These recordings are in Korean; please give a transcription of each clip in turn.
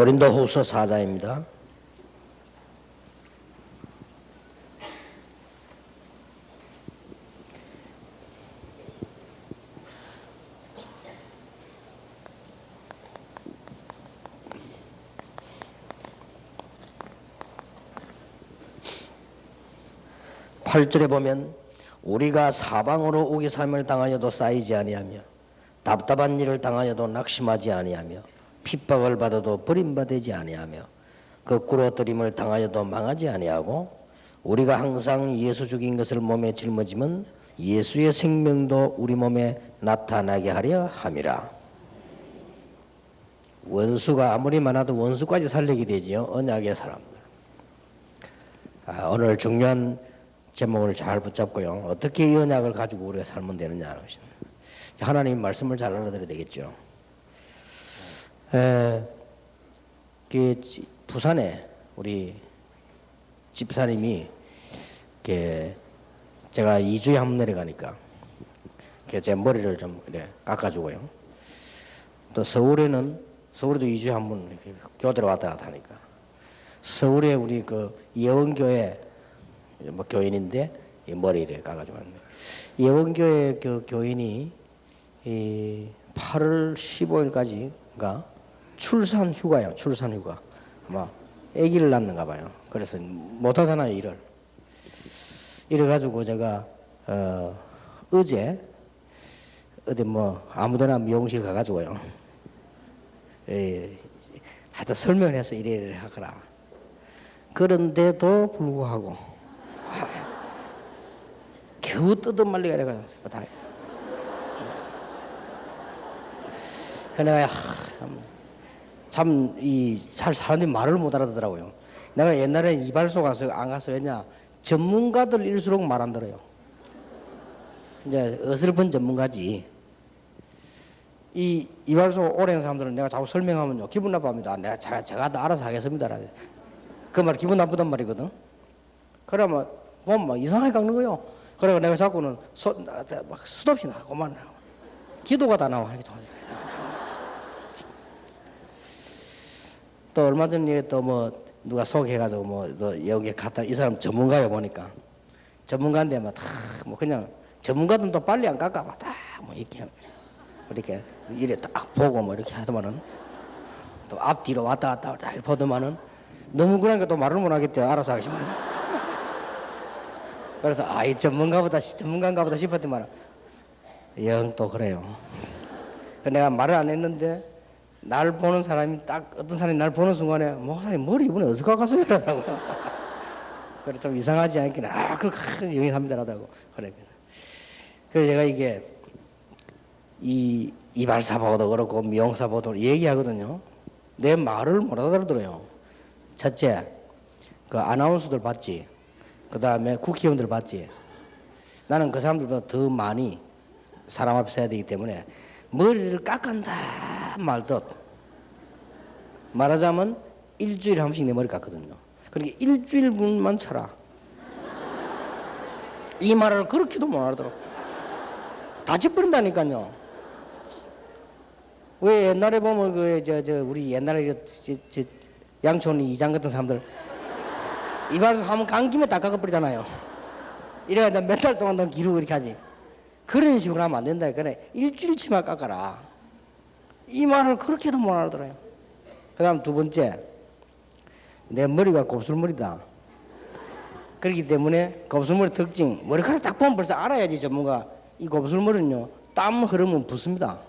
고린도후서 4장입니다. 팔절에 보면 우리가 사방으로 우기삼을 당하여도 쌓이지 아니하며 답답한 일을 당하여도 낙심하지 아니하며 핍박을 받아도 버림받지 아니하며 거꾸로 뜨림을 당하여도 망하지 아니하고 우리가 항상 예수 죽인 것을 몸에 짊어지면 예수의 생명도 우리 몸에 나타나게 하려 함이라. 원수가 아무리 많아도 원수까지 살리게 되지요. 언약의 사람들. 오늘 중요한 제목을 잘 붙잡고요. 어떻게 이 언약을 가지고 우리가 살면 되느냐 하는 것입니다. 하나님 말씀을 잘 알아들어야 되겠죠. 부산에 우리 집사님이 제가 2주에 한 번 내려가니까 제 머리를 좀 깎아주고요. 또 서울에도 2주에 한 번 교대로 왔다 갔다 하니까 서울에 우리 그 예원교회 교인인데 머리를 깎아주고 왔는데 예원교회 교인이 8월 15일까지가 출산 휴가예요. 출산 휴가. 아마 아기를 낳는가 봐요. 그래서 못하잖아요, 일을. 이래가지고 제가 어제 어디 아무데나 미용실 가가지고요. 하여튼 설명을 해서 이래 하거라. 그런데도 불구하고 겨우 뜯어말리가 이래가지고 내가 사람들이 말을 못 알아듣더라고요. 내가 옛날에 이발소 안 가서 왜냐 전문가들일수록 말 안 들어요. 이제 어설픈 전문가지. 이 이발소 오래 한 사람들은 내가 자꾸 설명하면요 기분 나빠합니다. 제가 다 알아서 하겠습니다. 그 말 기분 나쁘단 말이거든. 그러면 보면 이상하게 깎는 거요. 그래서 내가 자꾸는 수도 없이 나고만 기도가 다 나와. 또 얼마 전에 또 누가 소개해가지고 여기 갔다 이 사람 전문가에 보니까 전문가인데 그냥 전문가들은 또 빨리 안 깎아 이렇게 이래 딱 보고 이렇게 하더만은 또 앞뒤로 왔다 갔다 보더만은 너무 그러니까 또 말을 못 하겠대. 알아서 하기 싶어서. 그래서 이 전문가인가 보다 싶었더만 영 또 그래요. 내가 말을 안 했는데 날 보는 사람이 딱 어떤 사람이 날 보는 순간에 목사님 머리 이번에 어디서 깎았어요? 이러더라고. 그래 좀 이상하지 않긴 큰 영향합니다라고 그래. 그래서 제가 이게 이 이발사보도 그렇고 미용사보도 얘기하거든요. 내 말을 못 알아들어요. 첫째, 그 아나운서들 봤지. 그 다음에 국회의원들 봤지. 나는 그 사람들보다 더 많이 사람 앞에 서야 되기 때문에 머리를 깎았다 말듯 말하자면 일주일에 한 번씩 내 머리 깎거든요. 그러니까 일주일분만 쳐라. 이 말을 그렇게도 못 알아들어. 다쳐버린다니까요. 왜 옛날에 보면 우리 옛날에 양촌 이장 같은 사람들 이발소 하면 간 김에 다 깎아버리잖아요. 이래가지고 몇 달 동안 기르고 이렇게 하지. 그런 식으로 하면 안 된다. 그래 일주일치만 깎아라. 이 말을 그렇게도 못 알아들어요. 그 다음 두 번째, 내 머리가 곱슬머리다. 그렇기 때문에 곱슬머리 특징, 머리카락 딱 보면 벌써 알아야지 전문가. 이 곱슬머리는요 땀 흐르면 붓습니다.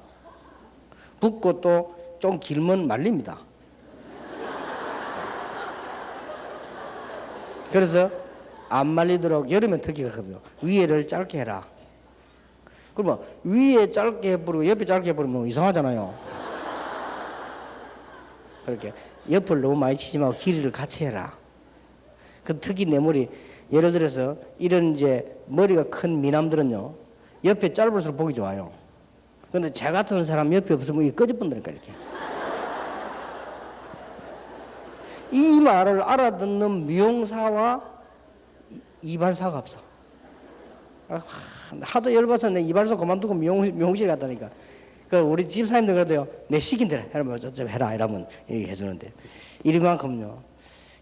붓고 또 좀 길면 말립니다. 그래서 안 말리도록 여름엔 특히 그렇거든요. 위에를 짧게 해라. 그러면 위에 짧게 해버리고 옆에 짧게 해버리면 이상하잖아요. 그렇게 옆을 너무 많이 치지 말고 길이를 같이 해라. 특히 내 머리 예를 들어서 이런 머리가 큰 미남들은요 옆에 짧을수록 보기 좋아요. 근데 제 같은 사람 옆에 없으면 이게 꺼져본다니까 이렇게. 이 말을 알아듣는 미용사와 이발사가 없어. 하도 열받아서 내 이발소 그만두고 미용실 갔다니까. 그 우리 집사님들 그래도요, 내 시킨 대로 해라, 좀 해라 이러면 얘기해 주는데, 이만큼요,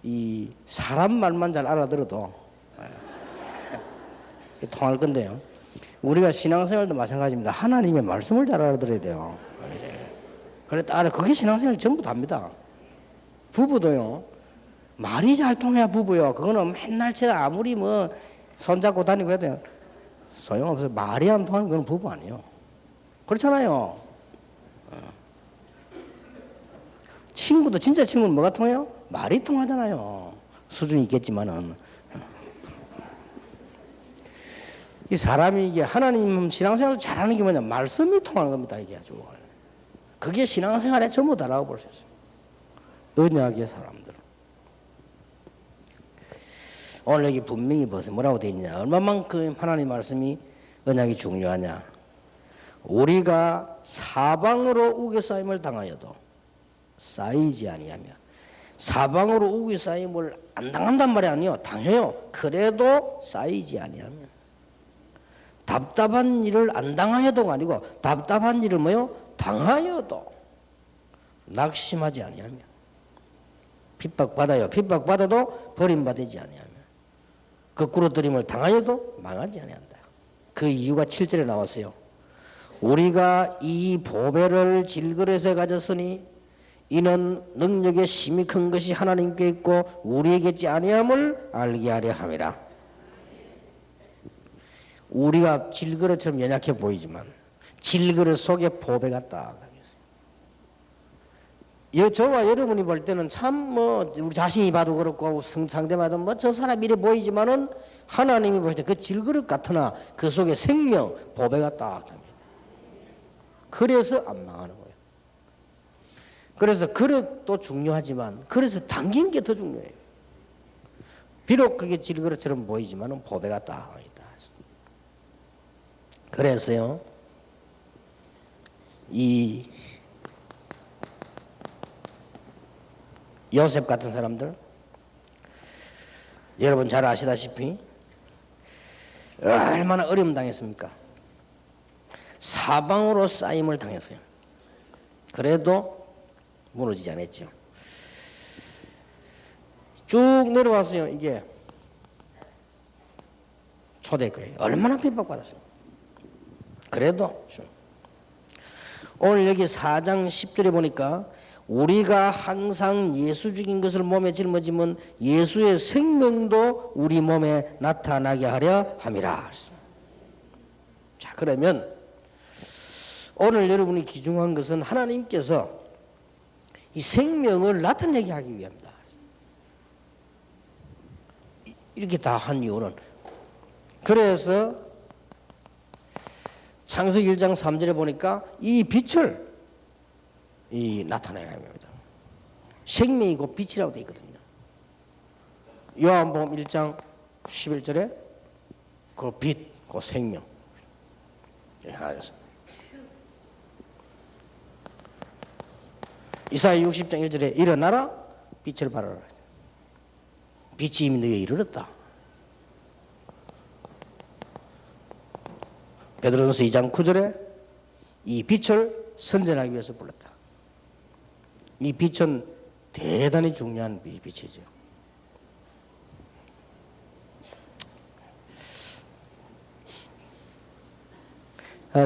이 사람 말만 잘 알아들어도 통할 건데요. 우리가 신앙생활도 마찬가지입니다. 하나님의 말씀을 잘 알아들어야 돼요. 그래 따라 그게 신앙생활 전부 답니다. 부부도요, 말이 잘 통해야 부부요. 그거는 맨날 제가 아무리 뭐 손잡고 다니고 해도 소용없어요. 말이 안 통하면 그건 부부 아니에요. 그렇잖아요. 친구도 진짜 친구는 뭐가 통해요? 말이 통하잖아요. 수준이 있겠지만은. 이 사람이 이게 하나님 신앙생활을 잘하는 게 뭐냐? 말씀이 통하는 겁니다. 이게 아주. 그게 신앙생활의 전부다라고 볼 수 있어요. 언약의 사람들. 오늘 여기 분명히 보세요. 뭐라고 되어 있냐? 얼마만큼 하나님 말씀이 언약이 중요하냐? 우리가 사방으로 우겨싸임을 당하여도 쌓이지 아니하며, 사방으로 우겨싸임을 안 당한단 말이 아니에요. 당해요. 그래도 쌓이지 아니하며, 답답한 일을 안 당하여도가 아니고 답답한 일을 뭐요? 당하여도 낙심하지 아니하며, 핍박받아요. 핍박받아도 버림받지 아니하며, 거꾸로뜨림을 당하여도 망하지 아니한다. 그 이유가 7절에 나왔어요. 우리가 이 보배를 질그릇에 가졌으니 이는 능력의 심히 큰 것이 하나님께 있고 우리에게 있지 아니함을 알게 하려 함이라. 우리가 질그릇처럼 연약해 보이지만 질그릇 속에 보배가 딱 있어요. 저와 여러분이 볼 때는 참 뭐 우리 자신이 봐도 그렇고 상대마다 뭐 저 사람 이래 보이지만은 하나님이 볼 때 그 질그릇 같으나 그 속에 생명 보배가 딱 됩니다. 그래서 안 망하는 거예요. 그래서 그릇도 중요하지만 그래서 담긴 게 더 중요해요. 비록 그게 질그릇처럼 보이지만은 보배가 딱 있다. 그래서요, 이 요셉 같은 사람들, 여러분 잘 아시다시피 얼마나 어려움 당했습니까? 사방으로 쌓임을 당했어요. 그래도 무너지지 않았죠. 쭉 내려왔어요. 이게 초대교회 얼마나 핍박받았어요. 그래도 오늘 여기 4장 10절에 보니까 우리가 항상 예수 죽인 것을 몸에 짊어지면 예수의 생명도 우리 몸에 나타나게 하려 함이라. 자, 그러면 오늘 여러분이 귀중한 것은 하나님께서 이 생명을 나타내게 하기 위함이다. 이렇게 다 한 이유는, 그래서 창세기 1장 3절에 보니까 이 빛을 나타내야 합니다. 생명이 곧 빛이라고 되어 있거든요. 요한복음 1장 11절에 그 빛, 그 생명 하였습니다. 이사야 60장 1절에 일어나라 빛을 발하라. 빛이 이미 너희에 이르렀다. 베드로전서 2장 9절에 이 빛을 선전하기 위해서 불렀다. 이 빛은 대단히 중요한 빛이죠.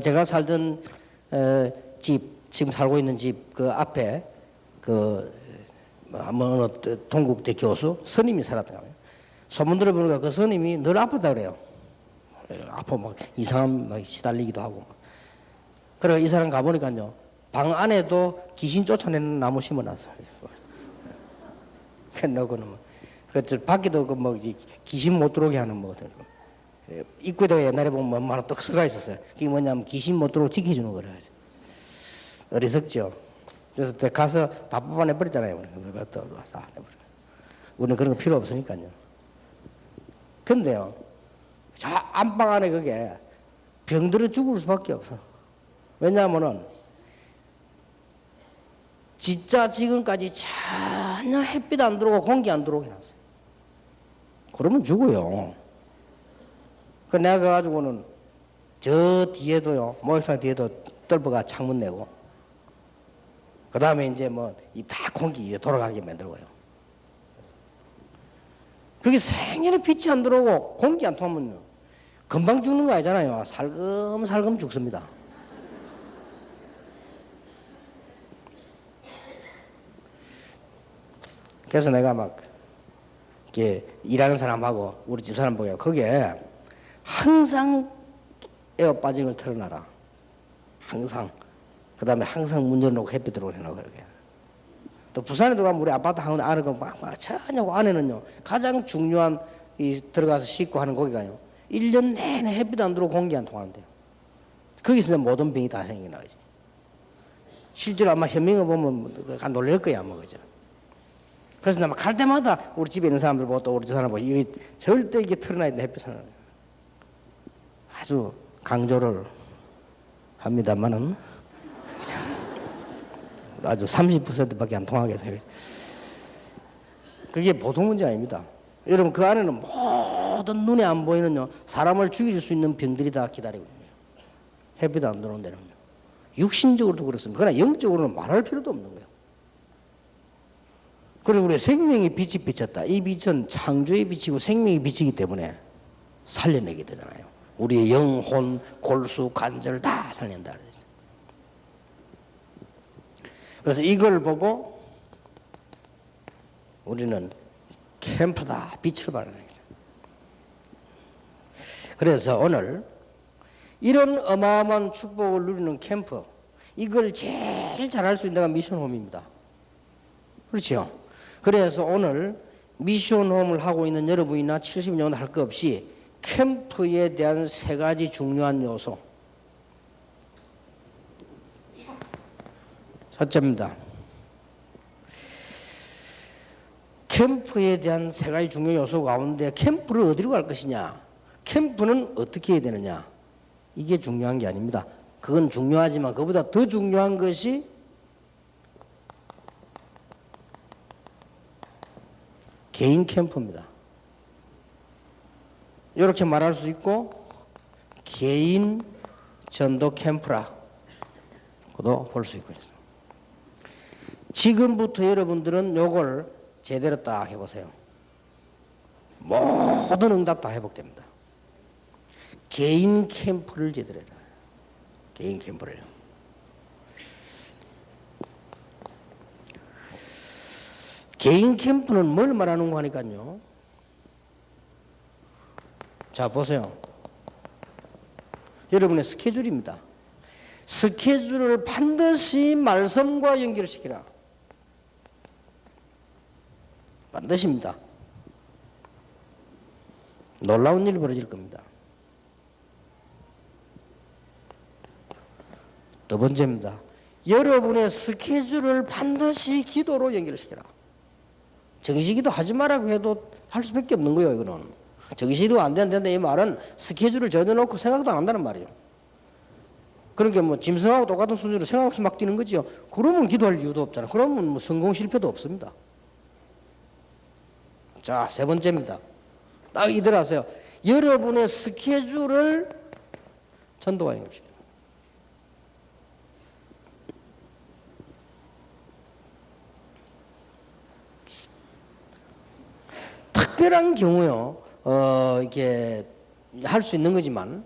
제가 살던 집, 지금 살고 있는 집 그 앞에 어느 동국대 교수 스님이 살았다. 소문 들어보니까 그 스님이 늘 아프다 그래요. 아파 막 이상한 막 시달리기도 하고. 그래 이 사람 가보니까요, 방 안에도 귀신 쫓아내는 나무 심어놨어. 그러고는 그 밖에도 그 뭐 귀신 못 들어오게 하는 뭐 입구에다가 옛날에 보면 뭐 하나 떡 써가 있었어요. 그게 뭐냐면 귀신 못 들어오게 지켜주는 거라. 어리석죠. 그래서 가서 다 뽑아내 버렸잖아요. 우리는 그런 거 필요 없으니까요. 근데요, 저 안방 안에 그게 병들어 죽을 수밖에 없어. 왜냐하면은 진짜 지금까지 전혀 햇빛 안 들어오고 공기 안 들어오게 해놨어요. 그러면 죽어요. 그 내가 가지고는 저 뒤에도요, 목욕탕 뒤에도 뚫어가 창문 내고 그 다음에 이제 뭐 이 다 공기 돌아가게 만들고요. 그게 생년에 빛이 안 들어오고 공기 안 통하면요 금방 죽는 거 아니잖아요. 살금살금 죽습니다. 그래서 내가 막 이렇게 일하는 사람하고 우리 집사람 보여 거기에 항상 에어 빠진 걸 틀어놔라. 항상. 그 다음에 항상 문 열어놓고 햇빛 들어오게 해놓고 그러게. 또 부산에도 가면 우리 아파트 한 안에 막 전혀 안에는요 가장 중요한 이 들어가서 씻고 하는 거기가요 1년 내내 햇빛 안 들어오고 공기 안 통하는데요. 거기서 모든 병이 다 생겨나지. 실제로 아마 현명을 보면 놀랄 거야 아마 그죠. 그래서 나 갈 때마다 우리 집에 있는 사람들 보고 또 우리 집 사람 보고 이게 절대 이게 틀어놔야 돼 햇빛을 아주 강조를 합니다만은 아주 30%밖에 안 통하게 해서 그게 보통 문제 아닙니다. 여러분 그 안에는 모든 눈에 안 보이는 사람을 죽일 수 있는 병들이 다 기다리고 있네요. 햇빛 안 들어오는 데는 육신적으로도 그렇습니다. 그러나 영적으로는 말할 필요도 없는 거예요. 그리고 우리 생명의 빛이 비쳤다. 이 빛은 창조의 빛이고 생명의 빛이기 때문에 살려내게 되잖아요. 우리의 영혼, 골수, 관절 다 살린다. 그래서 이걸 보고 우리는 캠프다. 빛을 발하는 거죠. 그래서 오늘 이런 어마어마한 축복을 누리는 캠프 이걸 제일 잘할 수 있는 데가 미션홈입니다. 그렇죠? 그래서 오늘 미션홈을 하고 있는 여러분이나 70년 할 것 없이 캠프에 대한 3가지 중요한 요소. 첫째입니다. 캠프에 대한 3가지 중요한 요소 가운데 캠프를 어디로 갈 것이냐, 캠프는 어떻게 해야 되느냐, 이게 중요한 게 아닙니다. 그건 중요하지만 그보다 더 중요한 것이 개인 캠프입니다. 이렇게 말할 수 있고 개인 전도 캠프라고도 볼 수 있고요. 지금부터 여러분들은 요걸 제대로 딱 해보세요. 모든 응답 다 회복됩니다. 개인 캠프를 제대로 해라. 개인 캠프를요. 개인 캠프는 뭘 말하는 거 하니까요. 자, 보세요. 여러분의 스케줄입니다. 스케줄을 반드시 말씀과 연결시키라. 반드시입니다. 놀라운 일이 벌어질 겁니다. 두 번째입니다. 여러분의 스케줄을 반드시 기도로 연결시키라. 정시기도 하지 말라고 해도 할 수밖에 없는 거예요. 이거는 정시기도 안 된다 이 말은 스케줄을 정해놓고 생각도 안 한다는 말이에요. 그러니까 뭐 짐승하고 똑같은 수준으로 생각 없이 막 뛰는 거지요. 그러면 기도할 이유도 없잖아. 그러면 뭐 성공 실패도 없습니다. 자, 3번째입니다. 딱 이대로 하세요. 여러분의 스케줄을 전도와 연결시켜요. 특별한 경우요, 이렇게 할 수 있는 거지만,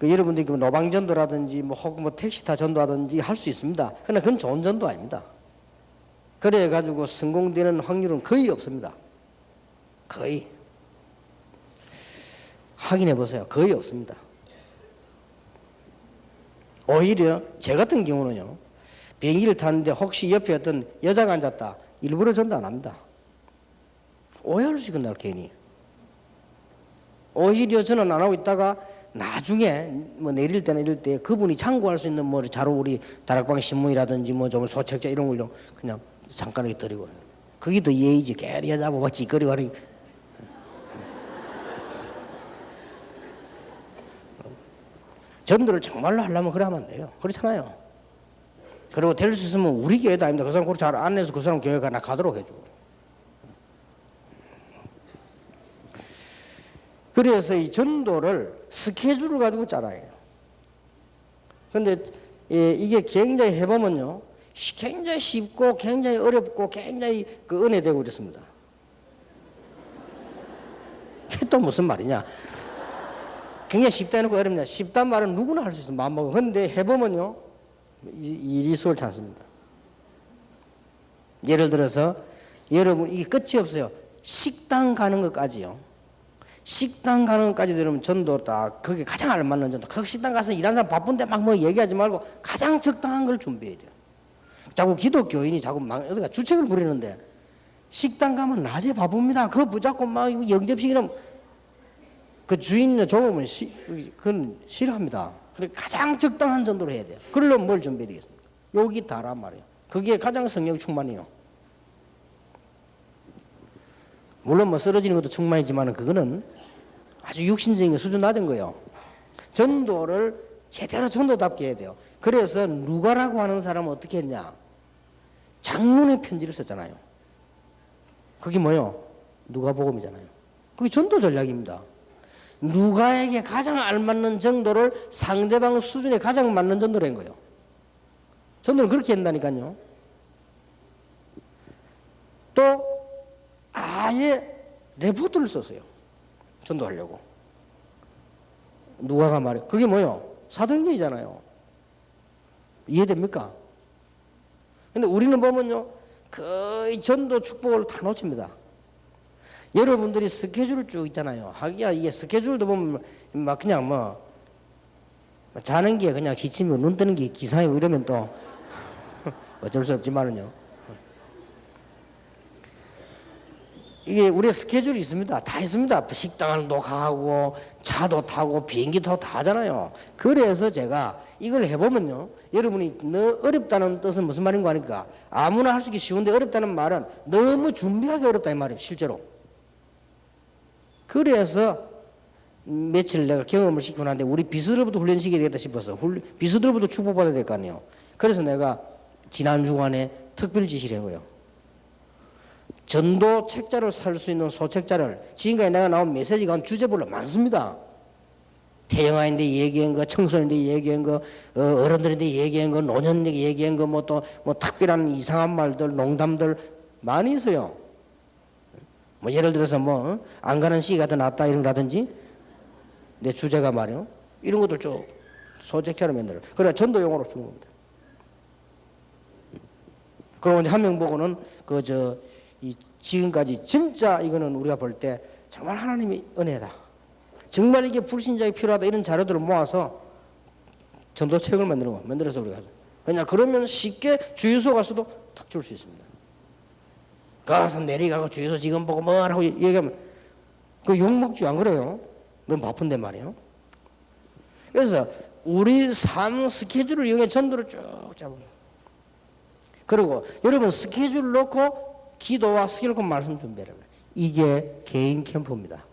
여러분들이 노방전도라든지, 혹은 택시타 전도하든지 할 수 있습니다. 그러나 그건 좋은 전도 아닙니다. 그래가지고 성공되는 확률은 거의 없습니다. 거의. 확인해 보세요. 거의 없습니다. 오히려 제 같은 경우는요, 비행기를 탔는데 혹시 옆에 어떤 여자가 앉았다. 일부러 전도 안 합니다. 오해할 수 있겠나, 괜히. 오히려 저는 안 하고 있다가 나중에 내릴 때나 이럴 때 그분이 참고할 수 있는 자료 우리 다락방 신문이라든지 좀 소책자 이런 걸요 그냥 잠깐 이렇게 드리고. 그게 더 예의지. 괜히 여자보고 막 찌꺼리고 하는. 전도를 정말로 하려면 그래 하면 안 돼요. 그렇잖아요. 그리고 될 수 있으면 우리 교회도 아닙니다. 그 사람 그걸 잘 안내서 그 사람 교회가 나 가도록 해주고. 그래서 이 전도를 스케줄을 가지고 짜라요. 그런데 예, 이게 굉장히 해보면요, 굉장히 쉽고 굉장히 어렵고 굉장히 그 은혜되고 그랬습니다. 이게 또 무슨 말이냐? 굉장히 쉽다 해놓고 어렵냐? 쉽단 말은 누구나 할 수 있어, 마음먹으면. 근데 해보면요, 일이 수월치 않습니다. 예를 들어서 여러분, 이게 끝이 없어요. 식당 가는 것까지요. 식당 가는 것까지 들으면 전도 딱 그게 가장 알맞는 전도. 그 식당 가서 일하는 사람 바쁜데 막 뭐 얘기하지 말고 가장 적당한 걸 준비해야 돼요. 자꾸 기독교인이 자꾸 막 어디가 주책을 부리는데, 식당 가면 낮에 바쁩니다. 그거 붙잡고 막 영접식이라면 그 주인이나 조금은 그건 싫어합니다. 그래 가장 적당한 전도를 해야 돼요. 그러려면 뭘 준비해야 되겠습니까? 여기 다란 말이에요. 그게 가장 성령 충만이에요. 물론 뭐 쓰러지는 것도 충만이지만 그거는 아주 육신적인 수준 낮은 거예요. 전도를 제대로 전도답게 해야 돼요. 그래서 누가라고 하는 사람은 어떻게 했냐? 장문의 편지를 썼잖아요. 그게 뭐요? 누가복음이잖아요. 그게 전도 전략입니다. 누가에게 가장 알맞는 정도를 상대방 수준에 가장 맞는 전도를 한 거예요. 전도를 그렇게 한다니까요. 또 아예 레포트를 썼어요. 전도하려고. 누가가 말해. 그게 뭐요? 사도행전이잖아요. 이해됩니까? 근데 우리는 보면요, 거의 전도 축복을 다 놓칩니다. 여러분들이 스케줄 쭉 있잖아요. 하기야 이게 스케줄도 보면 막 그냥 뭐 자는 게 그냥 지치면 눈 뜨는 게 기상이고 이러면 또 어쩔 수 없지만은요. 이게 우리 스케줄이 있습니다. 다 있습니다. 식당도 가고 차도 타고 비행기도 다 하잖아요. 그래서 제가 이걸 해보면요, 여러분이 너 어렵다는 뜻은 무슨 말인 거 아닙니까? 아무나 할 수 있기 쉬운데 어렵다는 말은 너무 준비하기 어렵다 이 말이에요. 실제로. 그래서 며칠 내가 경험을 시키고 나는데 우리 비서들부터 훈련시켜야 되겠다 싶어서 비서들부터 축복받아야 될 거 아니에요. 그래서 내가 지난 주간에 특별 지시를 한 거예요. 전도 책자를 살 수 있는 소책자를, 지금까지 내가 나온 메시지가 주제별로 많습니다. 태영아인데 얘기한 거, 청소년인데 얘기한 거, 어른들인데 얘기한 거, 노년인데 얘기한 거, 뭐 또 뭐 특별한 이상한 말들, 농담들 많이 있어요. 뭐 예를 들어서 뭐 안 가는 시기가 더 낫다 이런 거라든지, 내 주제가 말이요, 이런 것들 쭉 소책자로 만들어. 그래 전도용어로 주는 겁니다. 그리고 이제 한 명 보고는 이 지금까지 진짜 이거는 우리가 볼 때 정말 하나님의 은혜다, 정말 이게 불신자에 필요하다, 이런 자료들을 모아서 전도책을 만들어서 우리가 하죠. 왜냐 그러면 쉽게 주유소 가서도 탁 줄 수 있습니다. 가서 내리가고 주유소 직원 보고 뭐라고 얘기하면 그 욕먹지 안 그래요? 너무 바쁜데 말이에요. 그래서 우리 삶 스케줄을 이용해 전도를 쭉 잡으면, 그리고 여러분 스케줄 놓고 기도와 스케줄 놓고 말씀 준비해라. 이게 개인 캠프입니다.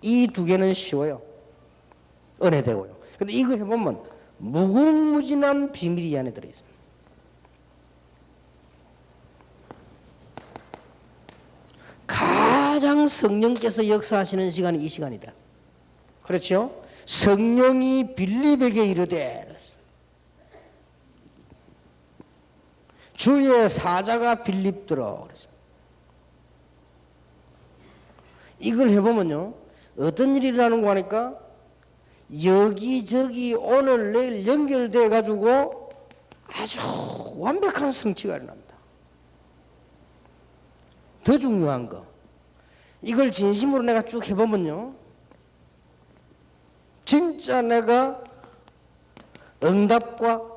이 두 개는 쉬워요. 은혜되고요. 근데 이거 해보면 무궁무진한 비밀이 이 안에 들어있습니다. 가장 성령께서 역사하시는 시간이 이 시간이다. 그렇죠? 성령이 빌립에게 이르되 주의 사자가 빌립들어. 이걸 해보면요, 어떤 일이 일어나는 거 하니까 여기저기 오늘 내일 연결돼 가지고 아주 완벽한 성취가 일어납니다. 더 중요한 거, 이걸 진심으로 내가 쭉 해보면요, 진짜 내가 응답과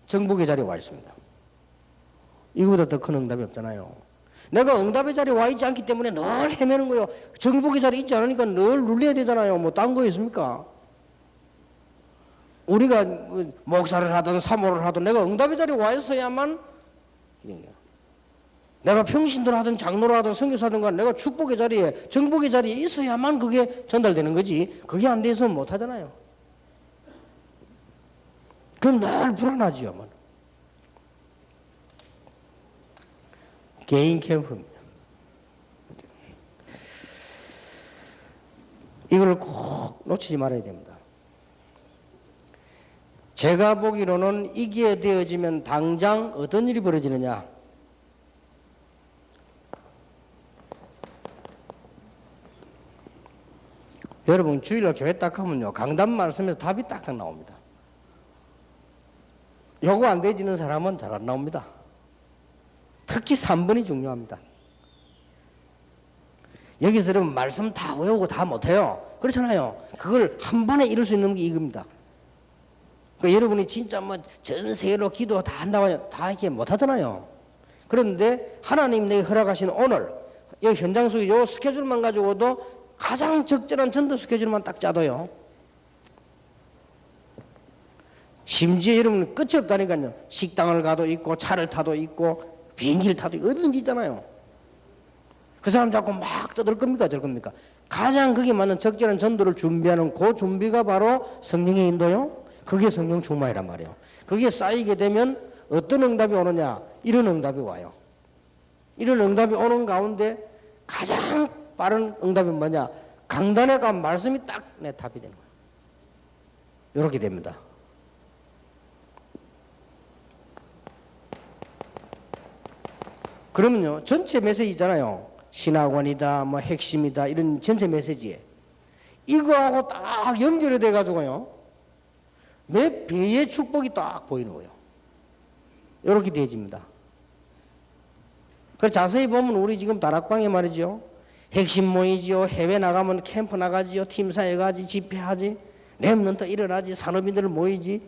정복의 자리에 와 있습니다. 이거보다 더 큰 응답이 없잖아요. 내가 응답의 자리에 와 있지 않기 때문에 늘 헤매는 거예요. 정복의 자리에 있지 않으니까 늘 눌려야 되잖아요. 뭐 딴 거 있습니까? 우리가 목사를 하든 사모를 하든 내가 응답의 자리에 와 있어야만, 내가 평신도를 하든 장로를 하든 선교사를 하든 내가 축복의 자리에, 정복의 자리에 있어야만 그게 전달되는 거지, 그게 안 돼서 못 하잖아요. 그럼 늘 불안하지요. 개인 캠프입니다. 이걸 꼭 놓치지 말아야 됩니다. 제가 보기로는 이게 되어지면 당장 어떤 일이 벌어지느냐. 여러분 주일날 교회 딱 하면요, 강단 말씀에서 답이 딱딱 나옵니다. 요거 안 되지는 사람은 잘 안 나옵니다. 특히 3번이 중요합니다. 여기서 여러분 말씀 다 외우고 다 못해요. 그렇잖아요. 그걸 한 번에 이룰 수 있는 게 이겁니다. 그러니까 여러분이 진짜 뭐 전 세계로 기도 다 한다고 다 이렇게 못하잖아요. 그런데 하나님 내게 허락하신 오늘 이 현장 속에 요 스케줄만 가지고도 가장 적절한 전도 스케줄만 딱 짜도요, 심지어 여러분 끝이 없다니까요. 식당을 가도 있고 차를 타도 있고 비행기를 타도 있고 어디든지 있잖아요. 그 사람 자꾸 막 떠들 겁니까 저 겁니까? 가장 그게 맞는 적절한 전도를 준비하는 그 준비가 바로 성령의 인도요. 그게 성령 충만이란 말이에요. 그게 쌓이게 되면 어떤 응답이 오느냐, 이런 응답이 와요. 이런 응답이 오는 가운데 가장 빠른 응답이 뭐냐, 강단에 간 말씀이 딱 내 답이 되는 거예요. 이렇게 됩니다. 그러면요, 전체 메시지잖아요. 신학원이다, 뭐 핵심이다, 이런 전체 메시지에 이거하고 딱 연결이 돼가지고요, 몇 배의 축복이 딱 보이는 거예요. 이렇게 되어집니다. 그래서 자세히 보면 우리 지금 다락방에 말이죠, 핵심 모이지요, 해외 나가면 캠프 나가지요, 팀사회 가지, 집회하지, 랩런트 일어나지, 산업인들 모이지.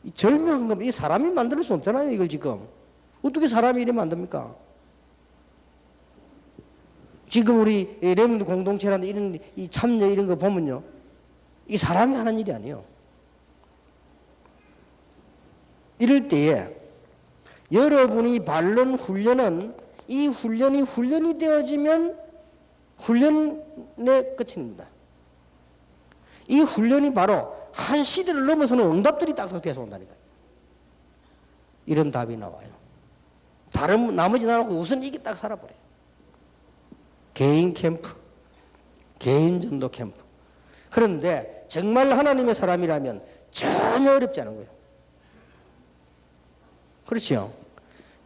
이 절묘한 건 이 사람이 만들 수 없잖아요. 이걸 지금 어떻게 사람이 이래 만듭니까? 지금 우리 랩런트 공동체라는 이런 이 참여 이런 거 보면요, 이 사람이 하는 일이 아니에요. 이럴 때에 여러분이 바른 훈련은, 이 훈련이 되어지면 훈련의 끝입니다. 이 훈련이 바로 한 시대를 넘어서는 응답들이 딱딱 돼서 온다니까요. 이런 답이 나와요. 다른 나머지 나라고 우선 이게 딱 살아버려요. 개인 캠프, 개인 전도 캠프. 그런데 정말 하나님의 사람이라면 전혀 어렵지 않은 거예요. 그렇죠?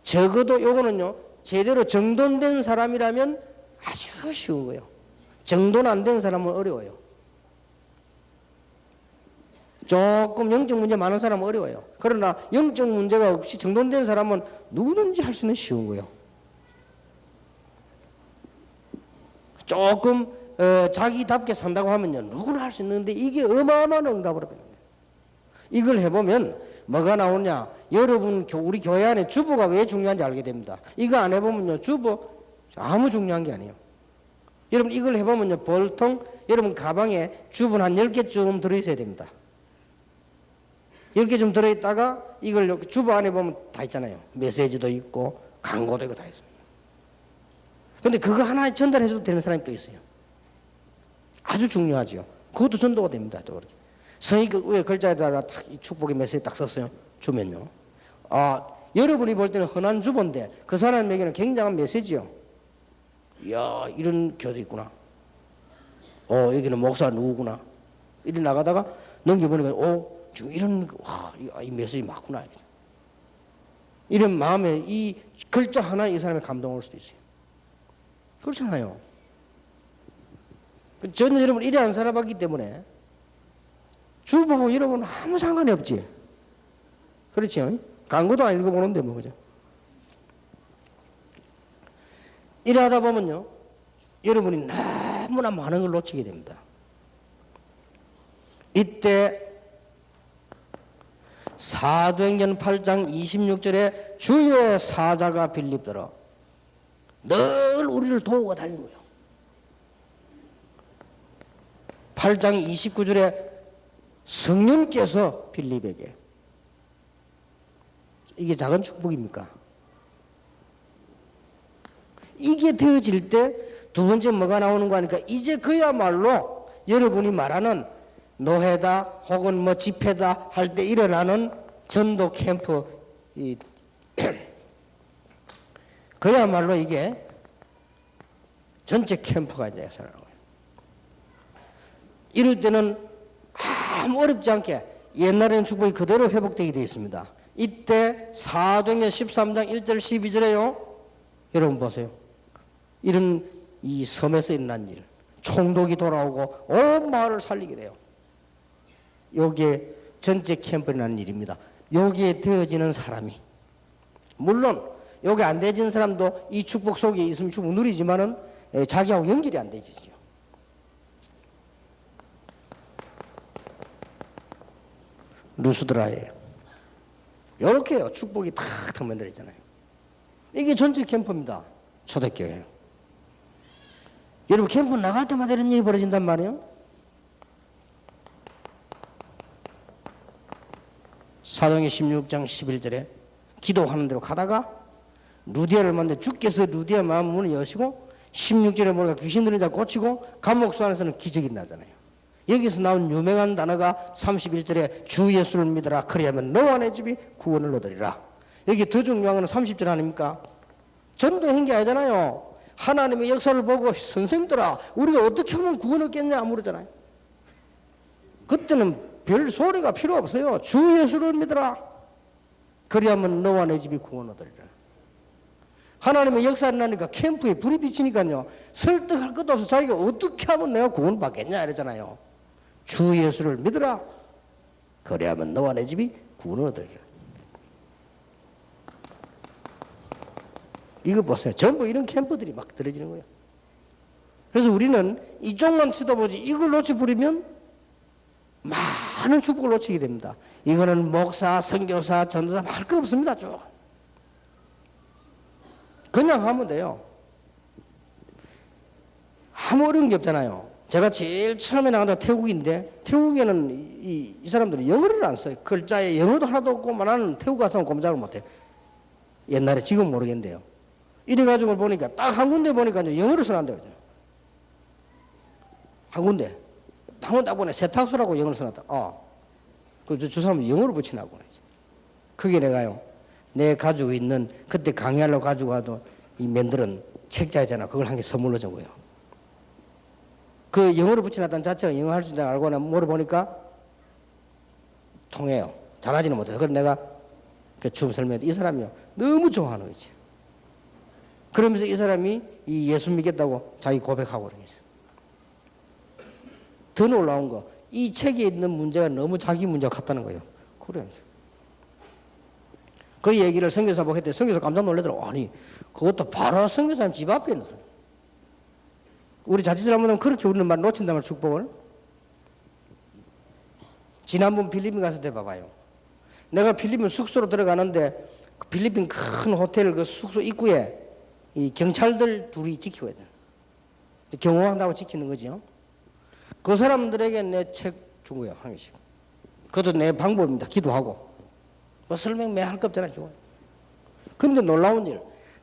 적어도 요거는요, 제대로 정돈된 사람이라면 아주 쉬운 거예요. 정돈 안 된 사람은 어려워요. 조금 영적 문제 많은 사람은 어려워요. 그러나 영적 문제가 없이 정돈된 사람은 누구든지 할 수 있는 쉬운 거예요. 조금 자기답게 산다고 하면요, 누구나 할 수 있는데 이게 어마어마한 응답으로 변해요. 이걸 해보면 뭐가 나오냐, 여러분 우리 교회 안에 주보가 왜 중요한지 알게 됩니다. 이거 안 해보면요, 주보 아무 중요한 게 아니에요. 여러분 이걸 해보면요, 보통 여러분 가방에 주보는 한 10개쯤 들어있어야 됩니다. 10개 좀 들어있다가 이걸 주보 안에 보면 다 있잖아요. 메시지도 있고 광고도 있고 다 있습니다. 근데 그거 하나 전달해줘도 되는 사람이 또 있어요. 아주 중요하죠. 그것도 전도가 됩니다. 또 그렇게. 성의 그 위에 글자에다가 딱 이 축복의 메시지 딱 썼어요. 주면요, 여러분이 볼 때는 흔한 주보인데 그 사람에게는 굉장한 메시지요. 이야, 이런 교도 있구나. 여기는 목사 누구구나. 이리 나가다가 넘겨보니까 지금 이런 이 메시지 맞구나. 이런 마음에 이 글자 하나 이 사람의 감동을 수도 있어요. 그렇잖아요. 저는 여러분 이래 안 살아봤기 때문에 주보하고 여러분은 아무 상관이 없지. 그렇죠? 광고도 안 읽어보는데 뭐, 그죠? 이래 하다 보면요, 여러분이 너무나 많은 걸 놓치게 됩니다. 이때 사도행전 8장 26절에 주의 사자가 빌립더러 늘 우리를 도우고 다니는 거예요. 8장 29절에 성령께서 빌립에게, 이게 작은 축복입니까? 이게 되어질 때 두 번째 뭐가 나오는 거 하니까 이제 그야말로 여러분이 말하는 노회다 혹은 뭐 집회다 할 때 일어나는 전도 캠프, 그야말로 이게 전체 캠프가 이제 살아나는 거예요. 이럴 때는 아무 어렵지 않게 옛날에는 축복이 그대로 회복되게 되어 있습니다. 이때 사도행전 13장 1절 12절에요. 여러분 보세요. 이런 이 섬에서 일어난 일, 총독이 돌아오고 온 마을을 살리게 돼요. 여기에 전체 캠프에 난 일입니다. 여기에 되어지는 사람이, 물론 여기 안 되어지는 사람도 이 축복 속에 있으면 축복 누리지만은 자기하고 연결이 안 되지죠. 루스드라예요. 이렇게요. 축복이 탁탁 만들어지잖아요. 이게 전체 캠프입니다. 초대교회. 여러분 캠프 나갈 때마다 이런 일이 벌어진단 말이에요. 사도행전 16장 11절에 기도하는 대로 가다가 루디아를 만나 주께서 루디아 마음 문을 여시고 16절에 보니까 귀신 들린 자 고치고 감옥소 안에서는 기적이 나잖아요. 여기서 나온 유명한 단어가 31절에 주 예수를 믿어라 그리하면 너와 내 집이 구원을 얻으리라. 여기 더 중요한 건 30절 아닙니까? 전도한 게 아니잖아요. 하나님의 역사를 보고 선생들아 우리가 어떻게 하면 구원 얻겠냐 물으잖아요. 그때는 별 소리가 필요 없어요. 주 예수를 믿어라 그리하면 너와 내 집이 구원 얻으리라. 하나님의 역사를 나니까 캠프에 불이 비치니까요. 설득할 것도 없어. 자기가 어떻게 하면 내가 구원 받겠냐 이러잖아요. 주 예수를 믿어라 그리하면 너와 내 집이 구원을 얻으리라. 이거 보세요. 전부 이런 캠프들이 막 들어지는 거예요. 그래서 우리는 이쪽만 쳐다보지 이걸 놓쳐버리면 많은 축복을 놓치게 됩니다. 이거는 목사, 선교사, 전도사 할 거 없습니다. 쭉 그냥 하면 돼요. 아무 어려운 게 없잖아요. 제가 제일 처음에 나간다 태국인데 태국에는 이 사람들은 영어를 안 써요. 글자에 영어도 하나도 없고 나는 태국 같으면 꼼짝을 못해. 옛날에 지금 모르겠는데요. 이래가지고 보니까 딱 한 군데 보니까 영어를 써놨다 그러죠. 한 군데 딱 보니 세탁소라고 영어를 써놨다. 저 사람은 영어를 붙이나고 그게 내가요. 내 가지고 있는 그때 강의하려고 가지고 와도 이 맨들은 책자잖아. 그걸 한 개 선물로 준 거예요. 그 영어로 붙여놨다는 자체가 영어 할 수 있다는 알고 물어보니까 통해요. 잘하지는 못해요. 그래서 내가 그 처음 설명했는데 이 사람이요. 너무 좋아하는 거지. 그러면서 이 사람이 이 예수 믿겠다고 자기 고백하고 그러겠어요. 더 놀라운 거, 이 책에 있는 문제가 너무 자기 문제 같다는 거예요. 그러면서. 그 얘기를 선교사보고 했더니 선교사 깜짝 놀라더라고. 아니, 그것도 바로 선교사님 집 앞에 있는 소리. 우리 자칫 잘못하면 그렇게 우리는 말 놓친다면 축복을. 지난번 필리핀 갔을 때 봐봐요. 내가 필리핀 숙소로 들어가는데 그 필리핀 큰 호텔 그 숙소 입구에 이 경찰들 둘이 지키고 있어요. 경호한다고 지키는 거죠. 그 사람들에게 내 책 준 거예요. 한 개씩. 그것도 내 방법입니다. 기도하고. 뭐 설명 할 거 없잖아요. 근데 놀라운 일.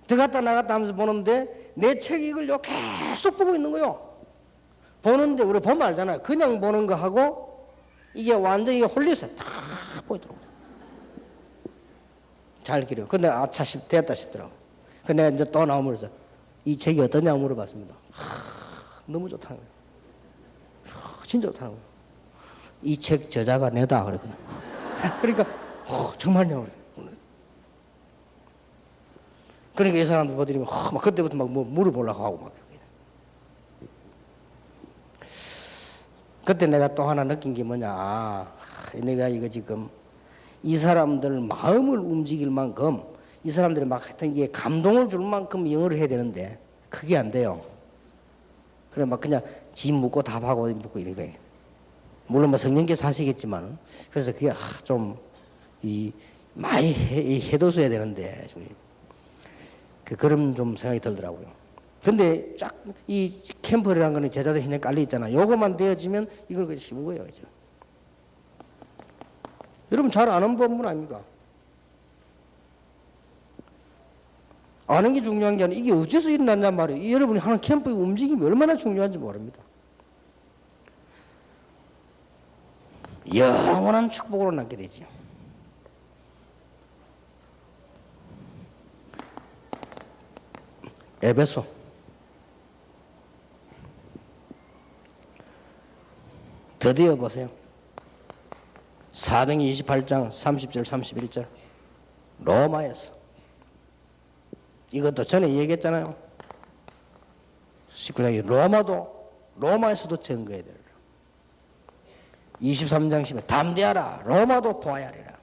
들어갔다 나갔다 하면서 보는데 내 책 이걸요 계속 보고 있는 거요. 보는데 우리 보면 알잖아요. 그냥 보는 거 하고 이게 완전히 홀려서 다 보이더라고요. 잘 그려. 근데 아차 됐다 싶더라고. 근데 내가 이제 또 나오면서 이 책이 어떠냐고 물어봤습니다. 너무 좋다는 거예요. 진짜 좋다는 거예요. 이 책 저자가 내다 그랬거든요. 그러니까 정말요. 그러니까 이 사람들 보더니 막 그때부터 막 뭐 물어보려고 하고 막. 그때 내가 또 하나 느낀 게 뭐냐. 내가 이거 지금 이 사람들 마음을 움직일 만큼 이 사람들이 막 하여튼 이게 감동을 줄 만큼 영어를 해야 되는데 그게 안 돼요. 그래 막 그냥 지 묻고 답하고 묻고 이렇게. 물론 뭐 성령께 사시겠지만 그래서 그게 좀 이 많이 해둬서야 되는데 그런 좀 생각이 들더라고요. 근데 쫙 이 캠프라는 거는 제자들 그냥 깔려 있잖아. 요거만 되어지면 이걸 그냥 심은 거예요. 그죠? 여러분 잘 아는 법문 아닙니까? 아는 게 중요한 게 아니라 이게 어째서 일어난단 말이에요. 여러분이 하는 캠프의 움직임이 얼마나 중요한지 모릅니다. 영원한 축복으로 남게 되죠. 에베소 드디어 보세요. 사도행전 28장 30절 31절 로마에서. 이것도 전에 얘기했잖아요. 19장에 로마에서도 증거해야 되리라. 23장 10에 담대하라 로마도 보아야 하리라.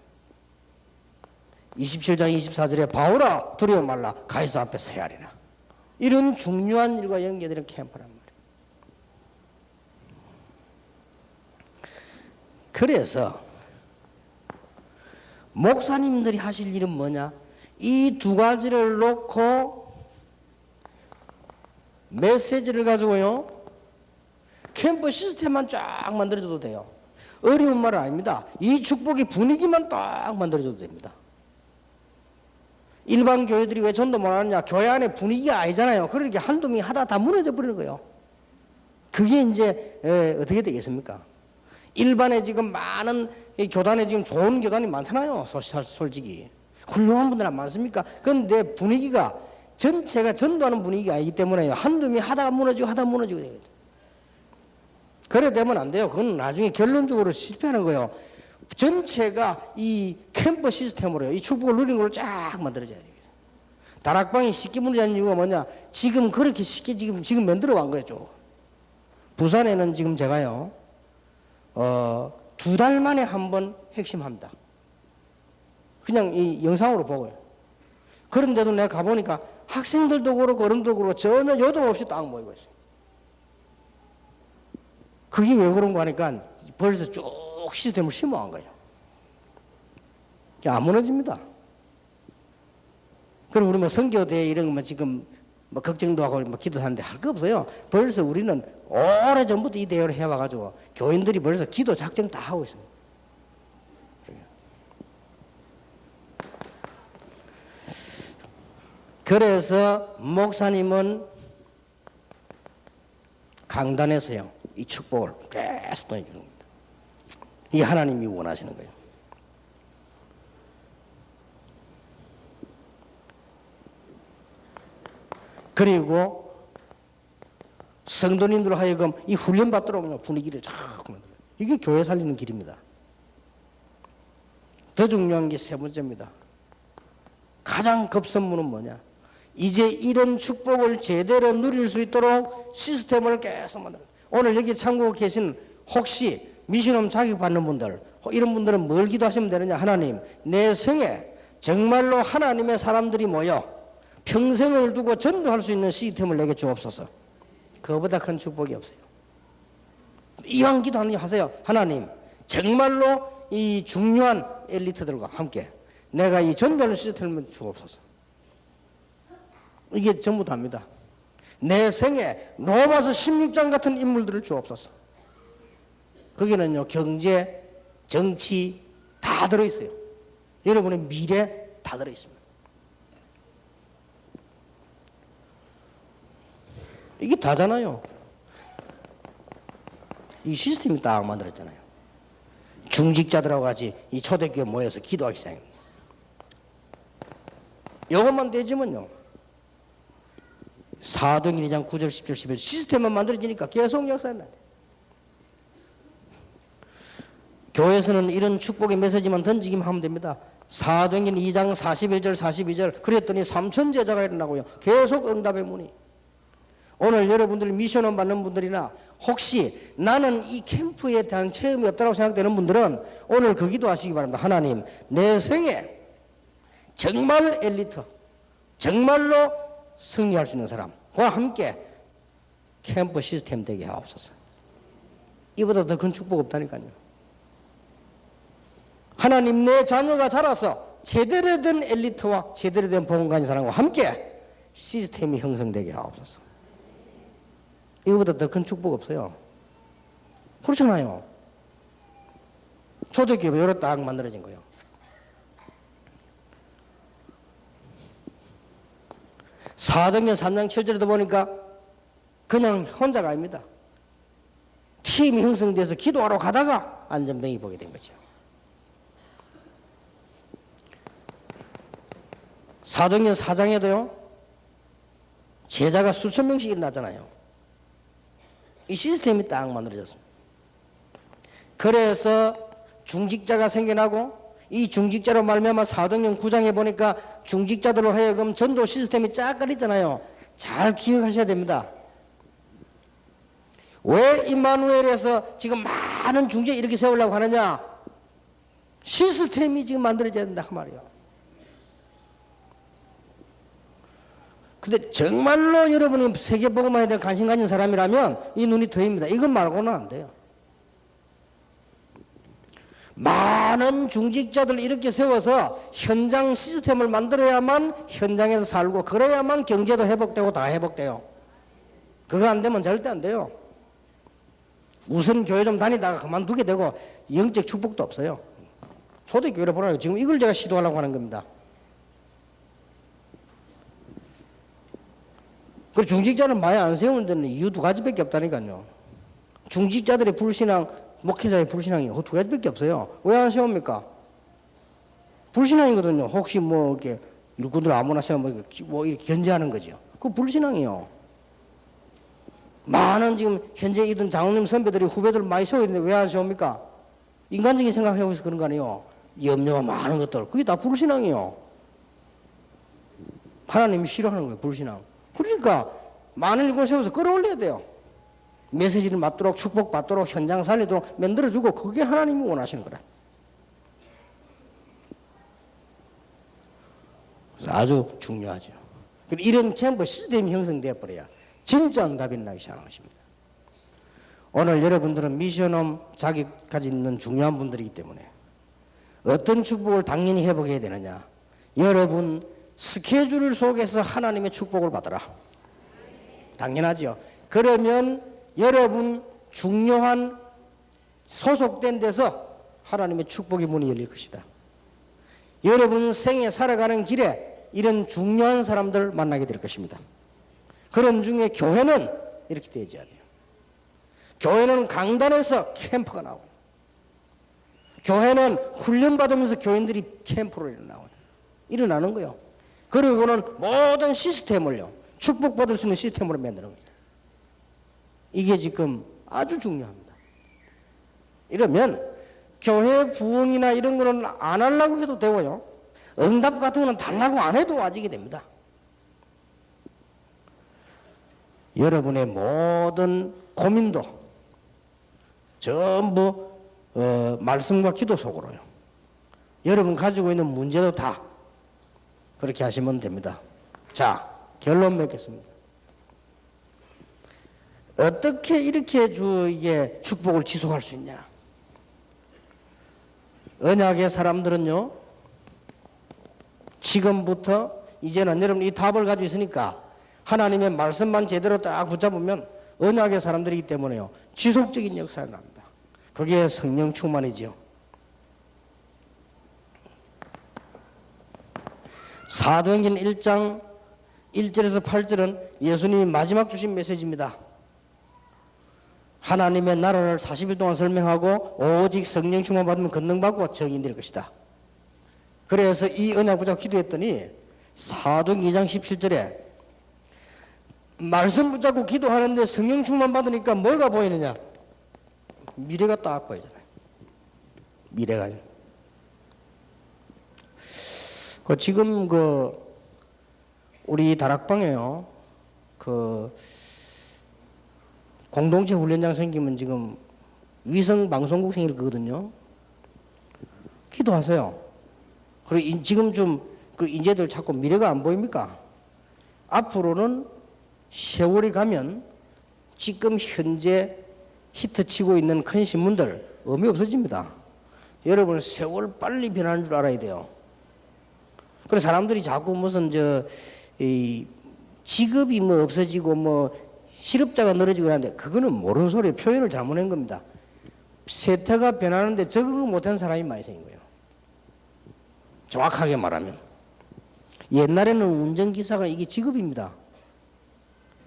27장 24절에 바울아 두려워 말라 가이사 앞에 서야 하리라. 이런 중요한 일과 연계되는 캠프란 말이에요. 그래서 목사님들이 하실 일은 뭐냐? 이 두 가지를 놓고 메시지를 가지고요 캠프 시스템만 쫙 만들어줘도 돼요. 어려운 말은 아닙니다. 이 축복의 분위기만 딱 만들어줘도 됩니다. 일반 교회들이 왜 전도 못하느냐? 교회 안에 분위기가 아니잖아요. 그러니까 한두 명이 하다 다 무너져 버리는 거예요. 그게 이제 어떻게 되겠습니까? 일반에 지금 많은 교단에 지금 좋은 교단이 많잖아요. 솔직히 훌륭한 분들 많습니까? 그런데 분위기가 전체가 전도하는 분위기가 아니기 때문에 한두 명이 하다가 무너지고 되거든요. 그래 되면 안 돼요. 그건 나중에 결론적으로 실패하는 거예요. 전체가 이 캠프 시스템으로요. 이 축복을 누리는 걸로 쫙 만들어져야 돼요. 다락방이 쉽게 무너지는 이유가 뭐냐? 지금 그렇게 쉽게 지금 만들어 간 거예요. 쭉. 부산에는 지금 제가요, 2달 만에 한 번 핵심합니다. 그냥 이 영상으로 보고요. 그런데도 내가 가보니까 학생들도 그렇고 어른도 그렇고 전혀 요동 없이 딱 모이고 있어요. 그게 왜 그런가 하니까 벌써 쭉 시스템을 심어간 거예요. 안 무너집니다. 그럼 우리 뭐 선교대 이런 거 지금 뭐 걱정도 하고 뭐 기도하는데 할 거 없어요. 벌써 우리는 오래전부터 이 대회를 해와가지고 교인들이 벌써 기도 작정 다 하고 있습니다. 그래서 목사님은 강단에서요 이 축복을 계속 보내주는 겁니다. 이게 하나님이 원하시는 거예요. 그리고 성도님들 하여금 이 훈련 받도록 분위기를 자꾸 만들어요. 이게 교회 살리는 길입니다. 더 중요한 게 세 번째입니다. 가장 급선무는 뭐냐? 이제 이런 축복을 제대로 누릴 수 있도록 시스템을 계속 만들어요. 오늘 여기 참고에 계신 혹시 미션홈 자격받는 분들, 이런 분들은 뭘 기도하시면 되느냐? 하나님, 내 성에 정말로 하나님의 사람들이 모여 평생을 두고 전도할 수 있는 시스템을 내게 주옵소서. 그거보다 큰 축복이 없어요. 이왕 기도하는 일 하세요. 하나님, 정말로 이 중요한 엘리트들과 함께 내가 이 전도하는 시스템을 주옵소서. 이게 전부 다입니다. 내 생에 로마서 16장 같은 인물들을 주옵소서. 거기는요 경제, 정치 다 들어있어요. 여러분의 미래 다 들어있습니다. 이게 다잖아요. 이 시스템이 딱 만들었잖아요. 중직자들하고 같이 이 초대교회 모여서 기도하기 시작합니다. 이것만 되지면요 사도행전 2장 9절 10절 11절 시스템만 만들어지니까 계속 역사를 나요. 교회에서는 이런 축복의 메시지만 던지기만 하면 됩니다. 사도행전 2장 41절 42절 그랬더니 3천 제자가 일어나고요. 계속 응답의 문이. 오늘 여러분들 미션을 받는 분들이나 혹시 나는 이 캠프에 대한 체험이 없다고 생각되는 분들은 오늘 그 기도하시기 바랍니다. 하나님, 내 생에 정말 엘리트, 정말로 승리할 수 있는 사람과 함께 캠프 시스템 되게 하옵소서. 이보다 더 큰 축복 없다니까요. 하나님, 내 자녀가 자라서 제대로 된 엘리트와 제대로 된 복음 가진 사람과 함께 시스템이 형성되게 하옵소서. 이거보다 더 큰 축복 없어요. 그렇잖아요. 초대교회 여러 딱 만들어진 거예요. 사도행전 3장 7절에도 보니까 그냥 혼자가 아닙니다. 팀이 형성돼서 기도하러 가다가 안전병이 보게 된 거죠. 사도행전 4장에도요 제자가 수천 명씩 일어나잖아요. 이 시스템이 딱 만들어졌습니다. 그래서 중직자가 생겨나고 이 중직자로 말미암아 사도행전 9장에 보니까 중직자들로 하여금 전도 시스템이 쫙 깔있잖아요. 잘 기억하셔야 됩니다. 왜 임마누엘에서 지금 많은 중직자 이렇게 세우려고 하느냐? 시스템이 지금 만들어져야 된다 그 말이에요. 근데 정말로 여러분이 세계복음화에 대한 관심 가진 사람이라면 이 눈이 트입니다. 이것 말고는 안 돼요. 많은 중직자들 이렇게 세워서 현장 시스템을 만들어야만 현장에서 살고 그래야만 경제도 회복되고 다 회복돼요. 그거 안 되면 절대 안 돼요. 우선 교회 좀 다니다가 그만두게 되고 영적 축복도 없어요. 초대교회를 보라고 지금 이걸 제가 시도하려고 하는 겁니다. 그 중직자는 많이 안 세우는 데는 이유 두 가지밖에 없다니까요. 중직자들의 불신앙, 목회자의 불신앙이 두 가지밖에 없어요. 왜 안 세웁니까? 불신앙이거든요. 혹시 뭐 이렇게 일꾼들 아무나 세우면 뭐 이렇게 견제하는 거죠. 그 불신앙이요. 많은 지금 현재 있던 장로님 선배들이 후배들 많이 세워야 되는데 왜 안 세웁니까? 인간적인 생각하고 있어서 그런 거 아니에요. 염려가 많은 것들. 그게 다 불신앙이에요. 하나님이 싫어하는 거예요. 불신앙. 그러니까 많은 일꾼을 세워서 끌어올려야 돼요. 메시지를 맞도록 축복받도록 현장 살리도록 만들어주고 그게 하나님이 원하시는 거라. 그래서 아주 중요하죠. 이런 캠프 시스템이 형성되어 버려야 진짜 응답이 나기 시작하는 것입니다. 오늘 여러분들은 미션홈 자격까지 있는 중요한 분들이기 때문에 어떤 축복을 당연히 회복해야 되느냐. 여러분 스케줄 속에서 하나님의 축복을 받아라. 당연하죠. 그러면 여러분 중요한 소속된 데서 하나님의 축복의 문이 열릴 것이다. 여러분 생에 살아가는 길에 이런 중요한 사람들 만나게 될 것입니다. 그런 중에 교회는 이렇게 되어야 돼요. 교회는 강단에서 캠프가 나와요. 교회는 훈련받으면서 교인들이 캠프로 일어나는 거예요. 그리고는 모든 시스템을요, 축복받을 수 있는 시스템으로 만드는 거죠. 이게 지금 아주 중요합니다. 이러면 교회 부흥이나 이런 거는 안 하려고 해도 되고요. 응답 같은 거는 달라고 안 해도 와지게 됩니다. 여러분의 모든 고민도 전부 말씀과 기도 속으로요. 여러분 가지고 있는 문제도 다 그렇게 하시면 됩니다. 자, 결론 맺겠습니다. 어떻게 이렇게 이게 축복을 지속할 수 있냐? 언약의 사람들은요, 지금부터 이제는 여러분 이 답을 가지고 있으니까 하나님의 말씀만 제대로 딱 붙잡으면 언약의 사람들이기 때문에요, 지속적인 역사를 합니다. 그게 성령 충만이지요. 사도행전 1장 1절에서 8절은 예수님이 마지막 주신 메시지입니다. 하나님의 나라를 40일 동안 설명하고 오직 성령 충만 받으면 권능받고 정의인 될 것이다. 그래서 이 언약 붙잡고 기도했더니 사도행전 2장 17절에 말씀 붙잡고 기도하는데 성령 충만 받으니까 뭐가 보이느냐? 미래가 딱 보이잖아요. 미래가. 지금 우리 다락방에요, 공동체 훈련장 생기면 지금 위성 방송국 생길 거거든요. 기도하세요. 그리고 지금 좀 인재들 자꾸 미래가 안 보입니까? 앞으로는 세월이 가면 지금 현재 히트치고 있는 큰 신문들 의미 없어집니다. 여러분 세월 빨리 변하는 줄 알아야 돼요. 그래서 사람들이 자꾸 무슨 직업이 뭐 없어지고 뭐 실업자가 늘어지고 하는데 그거는 모르는 소리에 표현을 잘못한 겁니다. 세태가 변하는데 적응을 못한 사람이 많이 생긴 거예요. 정확하게 말하면 옛날에는 운전기사가 이게 직업입니다.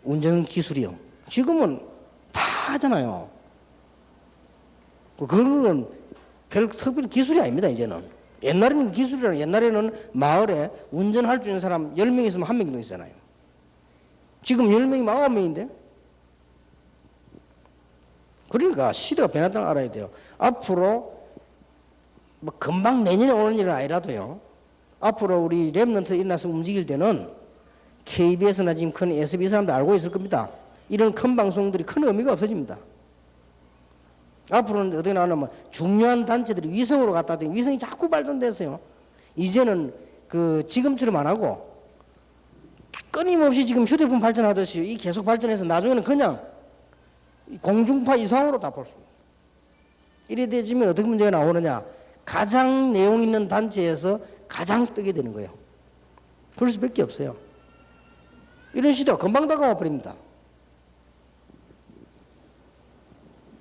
운전기술이요. 지금은 다 하잖아요. 그런 건 별 특별한 기술이 아닙니다. 이제는. 옛날에는 기술이라, 옛날에는 마을에 운전할 수 있는 사람 10명 있으면 1명 정도 있잖아요. 지금 10명이면 9명인데? 그러니까 시대가 변했다는 걸 알아야 돼요. 앞으로 뭐 금방 내년에 오는 일은 아니라도요. 앞으로 우리 랩런트 일어나서 움직일 때는 KBS나 지금 큰 SBS 사람들 알고 있을 겁니다. 이런 큰 방송들이 큰 의미가 없어집니다. 앞으로는 어떻게 나오냐면 중요한 단체들이 위성으로 갖다 대고 위성이 자꾸 발전돼서요. 이제는 그 지금처럼 안 하고 끊임없이 지금 휴대폰 발전하듯이 이 계속 발전해서 나중에는 그냥 공중파 이상으로 다 볼 수 있어요. 이래 되지면 어떻게 문제가 나오느냐. 가장 내용 있는 단체에서 가장 뜨게 되는 거예요. 그럴 수밖에 없어요. 이런 시대가 금방 다가와 버립니다.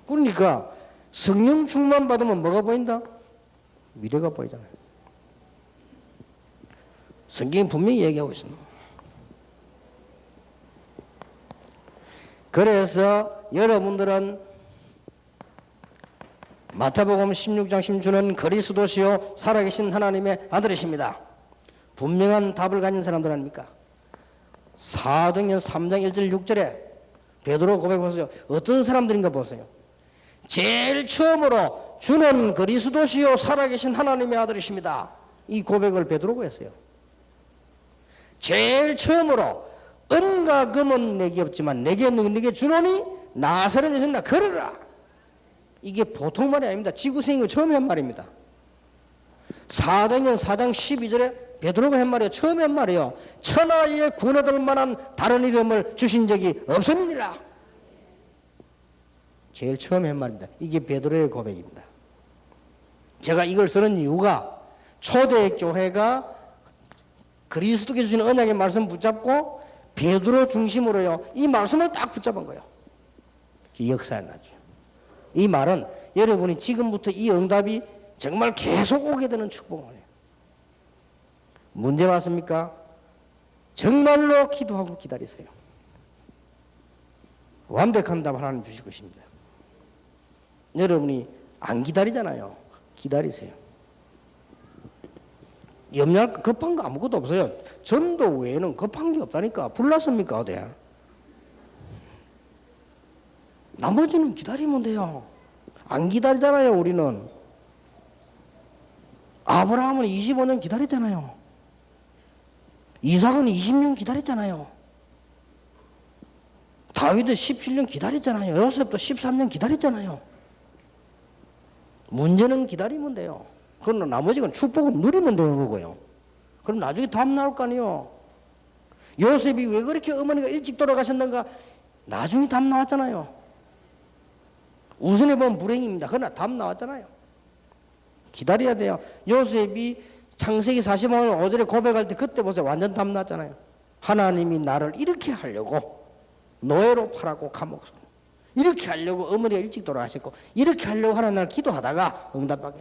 그러니까 성령 충만 받으면 뭐가 보인다? 미래가 보이잖아요. 성경이 분명히 얘기하고 있습니다. 그래서 여러분들은 마태복음 16장 16주는 그리스도시요 살아계신 하나님의 아들이십니다. 분명한 답을 가진 사람들 아닙니까? 사도행전 3장 1절 6절에 베드로 고백하세요. 어떤 사람들인가 보세요. 제일 처음으로 주는 그리스도시요 살아계신 하나님의 아들이십니다. 이 고백을 베드로가 했어요. 제일 처음으로 은과 금은 내게 없지만 내게 주노니 나사렛 예수나 걸으라. 이게 보통 말이 아닙니다. 지구생이 처음에 한 말입니다. 사도행전 4장 12절에 베드로가 한 말이에요. 처음에 한 말이에요. 천하에 구원받을 만한 다른 이름을 주신 적이 없음이니라. 제일 처음에 한 말입니다. 이게 베드로의 고백입니다. 제가 이걸 쓰는 이유가 초대교회가 그리스도께서 주신 언약의 말씀 붙잡고 베드로 중심으로요. 이 말씀을 딱 붙잡은 거예요. 역사에 나죠. 이 말은 여러분이 지금부터 이 응답이 정말 계속 오게 되는 축복이에요. 문제 맞습니까? 정말로 기도하고 기다리세요. 완벽한 답 하나님 주실 것입니다. 여러분이 안 기다리잖아요. 기다리세요. 염려할 거 급한 거 아무것도 없어요. 전도 외에는 급한 게 없다니까. 불났습니까 어디야? 나머지는 기다리면 돼요. 안 기다리잖아요 우리는. 아브라함은 25년 기다렸잖아요. 이삭은 20년 기다렸잖아요. 다윗은 17년 기다렸잖아요. 요셉도 13년 기다렸잖아요. 문제는 기다리면 돼요. 그러나 나머지는 축복을 누리면 되는 거고요. 그럼 나중에 답 나올 거 아니에요. 요셉이 왜 그렇게 어머니가 일찍 돌아가셨는가? 나중에 답 나왔잖아요. 우선해 보면 불행입니다. 그러나 답 나왔잖아요. 기다려야 돼요. 요셉이 창세기 45년 5절에 고백할 때 그때 보세요. 완전 답 나왔잖아요. 하나님이 나를 이렇게 하려고 노예로 팔았고 감옥 속에 이렇게 하려고 어머니가 일찍 돌아가셨고 이렇게 하려고 하나님 날 기도하다가 응답하게.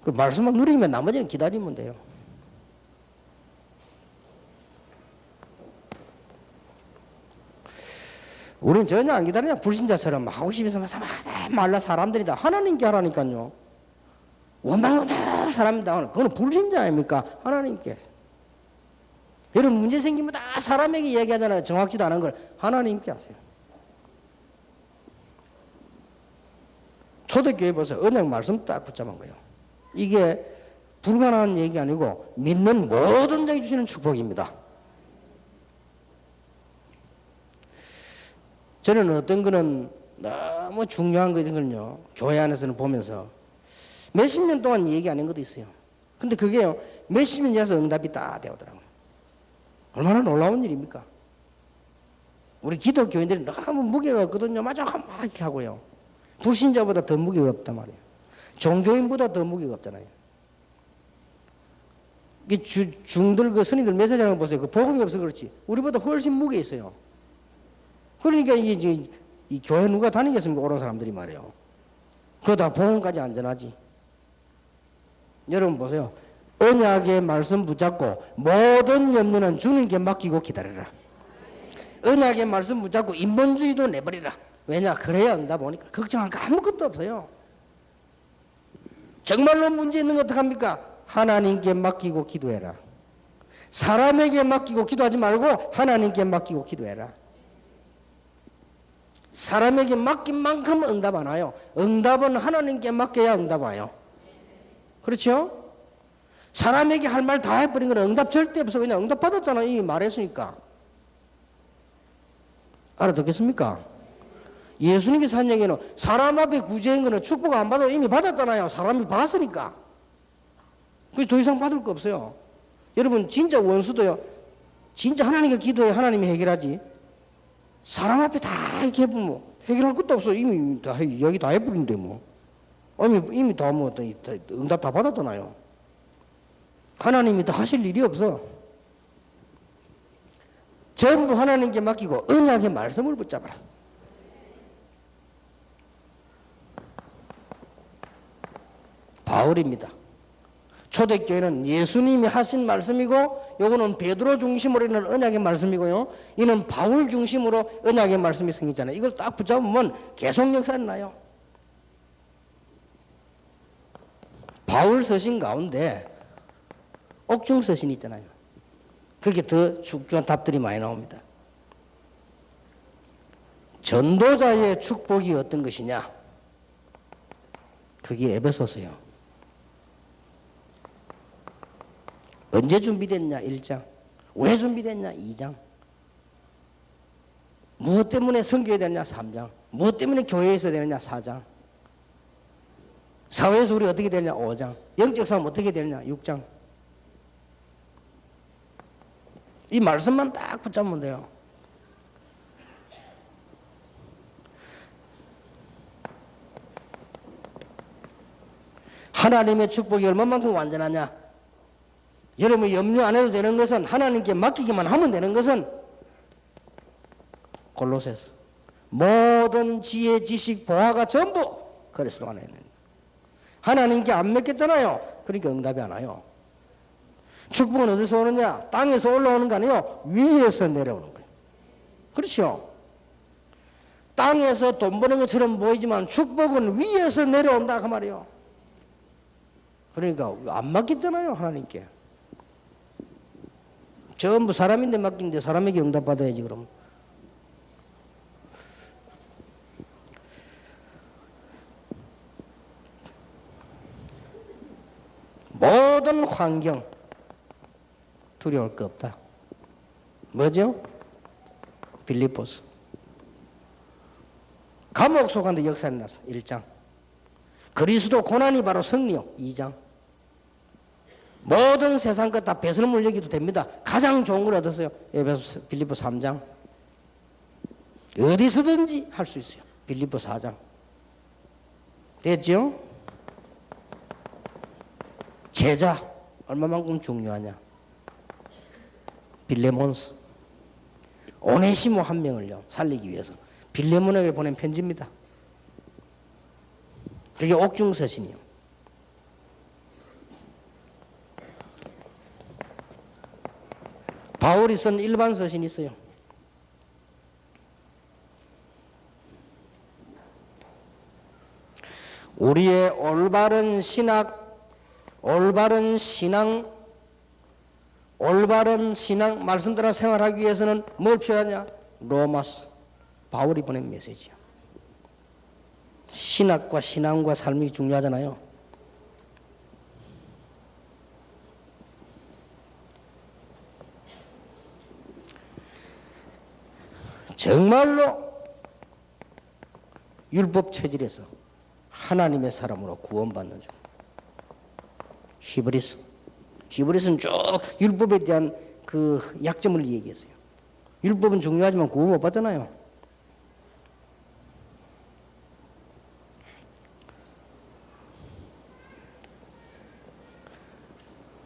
그 말씀만 누리면 나머지는 기다리면 돼요. 우리는 전혀 안 기다리냐. 불신자처럼 하고 싶어서 말라 사람들이다. 하나님께 하라니까요. 원망하는 사람이다. 그건 불신자 아닙니까? 하나님께. 여러분 문제 생기면 다 사람에게 얘기하잖아요. 정확지도 않은 걸 하나님께 하세요. 초대교회 보세요. 언약 말씀 딱 붙잡은 거예요. 이게 불가능한 얘기 아니고 믿는 모든 자에게 주시는 축복입니다. 저는 어떤 거는 너무 중요한 거거든요. 교회 안에서는 보면서 몇십 년 동안 얘기 안 한 것도 있어요. 근데 그게요 몇십 년 지나서 응답이 딱 되더라고요. 얼마나 놀라운 일입니까? 우리 기독교인들이 너무 무게가 없거든요. 마저 막 이렇게 하고요. 불신자보다 더 무게가 없단 말이에요. 종교인보다 더 무게가 없잖아요. 중들 그 스님들 메시지하는 거 보세요. 그 복음이 없어 그렇지. 우리보다 훨씬 무게 있어요. 그러니까 이게 이 교회 누가 다니겠습니까? 오른 사람들이 말이에요. 그러다 복음까지 안전하지. 여러분 보세요. 언약의 말씀 붙잡고 모든 염려는 주님께 맡기고 기다려라. 언약의 말씀 붙잡고 인본주의도 내버리라. 왜냐? 그래야 한다 보니까 걱정할 거 아무것도 없어요. 정말로 문제 있는 거 어떡합니까? 하나님께 맡기고 기도해라. 사람에게 맡기고 기도하지 말고 하나님께 맡기고 기도해라. 사람에게 맡긴 만큼 응답 안 와요. 응답은 하나님께 맡겨야 응답 와요. 그렇죠? 사람에게 할 말 다 해버린 건 응답 절대 없어. 왜냐 응답 받았잖아. 이미 말했으니까. 알아듣겠습니까? 예수님께서 한 얘기는 사람 앞에 구제한 거는 축복 안 받아도 이미 받았잖아요. 사람이 봤으니까. 그래서 더 이상 받을 거 없어요. 여러분 진짜 원수도요. 진짜 하나님께 기도해 하나님이 해결하지. 사람 앞에 다 이렇게 해보면 해결할 것도 없어. 이미 다 이야기 다 해버린데 뭐. 이미 다 뭐 응답 다 받았잖아요. 하나님이 더 하실 일이 없어. 전부 하나님께 맡기고 언약의 말씀을 붙잡아라. 바울입니다. 초대교회는 예수님이 하신 말씀이고 요거는 베드로 중심으로 있는 언약의 말씀이고요. 이는 바울 중심으로 언약의 말씀이 생기잖아요. 이걸 딱 붙잡으면 계속 역사는 나요. 바울 서신 가운데 옥중 서신이 있잖아요. 그게 더 중요한 답들이 많이 나옵니다. 전도자의 축복이 어떤 것이냐? 그게 에베소서요. 언제 준비됐냐? 1장. 왜 준비됐냐? 2장. 무엇 때문에 섬겨야 되느냐? 3장. 무엇 때문에 교회에 있어야 되느냐? 4장. 사회에서 우리 어떻게 되느냐? 5장. 영적 싸움 어떻게 되느냐? 6장. 이 말씀만 딱 붙잡으면 돼요. 하나님의 축복이 얼마만큼 완전하냐? 여러분 염려 안 해도 되는 것은 하나님께 맡기기만 하면 되는 것은 골로새서 모든 지혜 지식 보화가 전부 그리스도 안에 있는 하나님께 안 맡겼잖아요. 그러니까 응답이 안 와요. 축복은 어디서 오느냐? 땅에서 올라오는 거 아니에요. 위에서 내려오는 거예요. 그렇죠? 땅에서 돈 버는 것처럼 보이지만 축복은 위에서 내려온다 그 말이에요. 그러니까 안 맡겼잖아요. 하나님께. 전부 사람인데 맡긴데 사람에게 응답받아야지 그럼. 모든 환경 두려울 거 없다. 뭐죠? 빌립보서. 감옥 속한데 역사를 났어. 1장. 그리스도 고난이 바로 승리요. 2장. 모든 세상 것 다 배설물 여기도 됩니다. 가장 좋은 걸 얻었어요. 에베소 빌립보 3장. 어디서든지 할 수 있어요. 빌립보 4장. 됐죠? 제자 얼마만큼 중요하냐? 빌레몬스. 오네시모 한 명을요 살리기 위해서 빌레몬에게 보낸 편지입니다. 그게 옥중서신이요. 바울이 쓴 일반 서신이 있어요. 우리의 올바른 신학, 올바른 신앙, 말씀대로 생활하기 위해서는 뭘 필요하냐? 로마서, 바울이 보낸 메시지야. 신학과 신앙과 삶이 중요하잖아요. 정말로 율법 체질에서 하나님의 사람으로 구원받는 중. 히브리서는 쭉 율법에 대한 그 약점을 얘기했어요. 율법은 중요하지만 구원 못 받잖아요.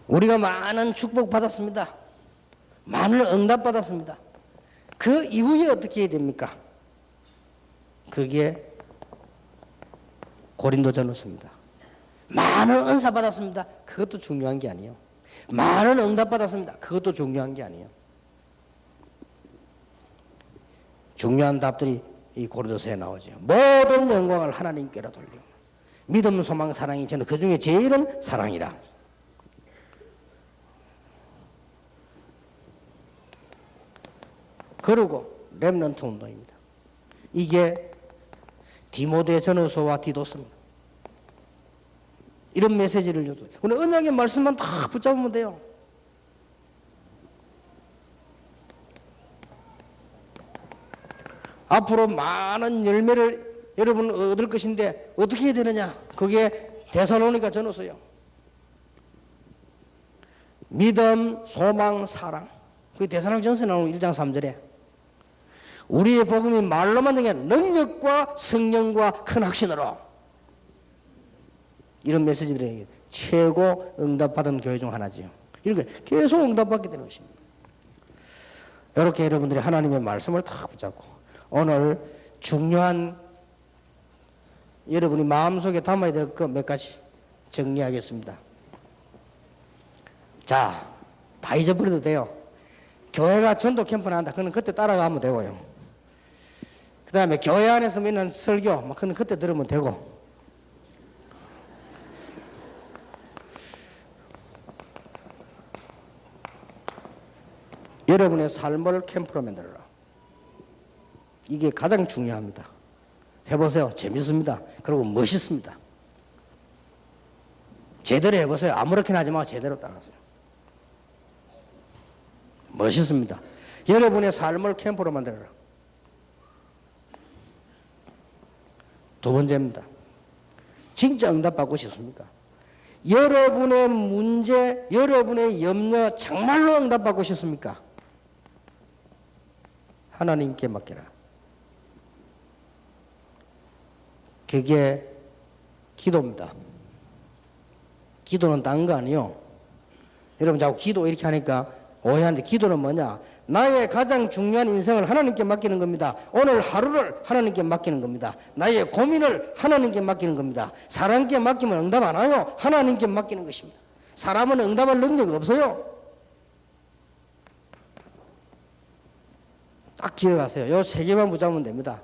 우리가 많은 축복 받았습니다. 많은 응답 받았습니다. 그 이후에 어떻게 해야 됩니까? 그게 고린도전서입니다. 많은 은사 받았습니다. 그것도 중요한 게 아니에요. 많은 응답 받았습니다. 그것도 중요한 게 아니에요. 중요한 답들이 이 고린도서에 나오죠. 모든 영광을 하나님께로 돌리고 믿음, 소망, 사랑이 저는 그 중에 제일은 사랑이라. 그리고 렘넌트 운동입니다. 이게 디모데 전후서와 디도서입니다. 이런 메시지를 줘도 오늘 언약의 말씀만 다 붙잡으면 돼요. 앞으로 많은 열매를 여러분 얻을 것인데 어떻게 해야 되느냐? 그게 데살로니가 전후서요. 믿음, 소망, 사랑. 그 데살로니가전서에 나오는 1장 3절에 우리의 복음이 말로만 되게 능력과 성령과 큰 확신으로 이런 메시지들이 최고 응답받은 교회 중 하나지요. 이렇게 계속 응답받게 되는 것입니다. 이렇게 여러분들이 하나님의 말씀을 다 붙잡고 오늘 중요한 여러분이 마음속에 담아야 될 그 몇 가지 정리하겠습니다. 자, 다 잊어버려도 돼요. 교회가 전도 캠프를 한다. 그건 그때 따라가면 되고요. 그 다음에 교회 안에서 있는 설교, 그건 그때 들으면 되고. 여러분의 삶을 캠프로 만들어라. 이게 가장 중요합니다. 해보세요. 재밌습니다. 그리고 멋있습니다. 제대로 해보세요. 아무렇게나 하지 말고 제대로 따라하세요. 멋있습니다. 여러분의 삶을 캠프로 만들어라. 두 번째입니다. 진짜 응답받고 싶습니까? 여러분의 문제, 여러분의 염려 정말로 응답받고 싶습니까? 하나님께 맡겨라. 그게 기도입니다. 기도는 딴 거 아니요. 여러분 자꾸 기도 이렇게 하니까 오해하는데 기도는 뭐냐? 나의 가장 중요한 인생을 하나님께 맡기는 겁니다. 오늘 하루를 하나님께 맡기는 겁니다. 나의 고민을 하나님께 맡기는 겁니다. 사람께 맡기면 응답 안 와요. 하나님께 맡기는 것입니다. 사람은 응답할 능력이 없어요. 딱 기억하세요. 요 세 개만 붙잡으면 됩니다.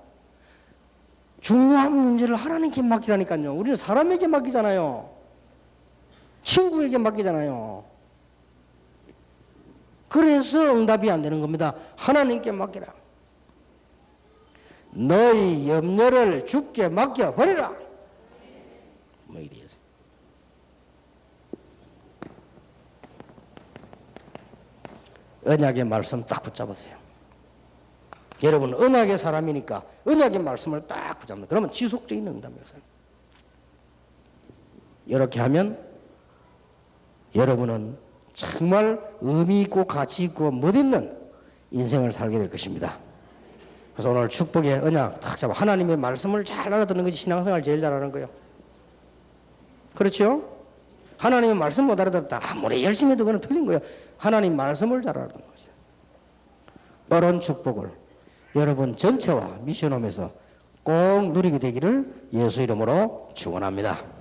중요한 문제를 하나님께 맡기라니까요. 우리는 사람에게 맡기잖아요. 친구에게 맡기잖아요. 그래서 응답이 안 되는 겁니다. 하나님께 맡기라. 너희 염려를 주께 맡겨버리라. 뭐 이래서 언약의 말씀 딱 붙잡으세요. 여러분 언약의 사람이니까 언약의 말씀을 딱 붙잡는. 그러면 지속적인 응답이에요. 이렇게 하면 여러분은 정말 의미 있고 가치 있고 멋있는 인생을 살게 될 것입니다. 그래서 오늘 축복의 언약 딱 잡아 하나님의 말씀을 잘 알아듣는 것이 신앙생활 제일 잘하는 거예요. 그렇죠? 하나님의 말씀 못 알아듣다 아무리 열심히 해도 그건 틀린 거예요. 하나님 말씀을 잘 알아듣는 거죠. 이런 축복을 여러분 전체와 미션홈에서 꼭 누리게 되기를 예수 이름으로 축원합니다.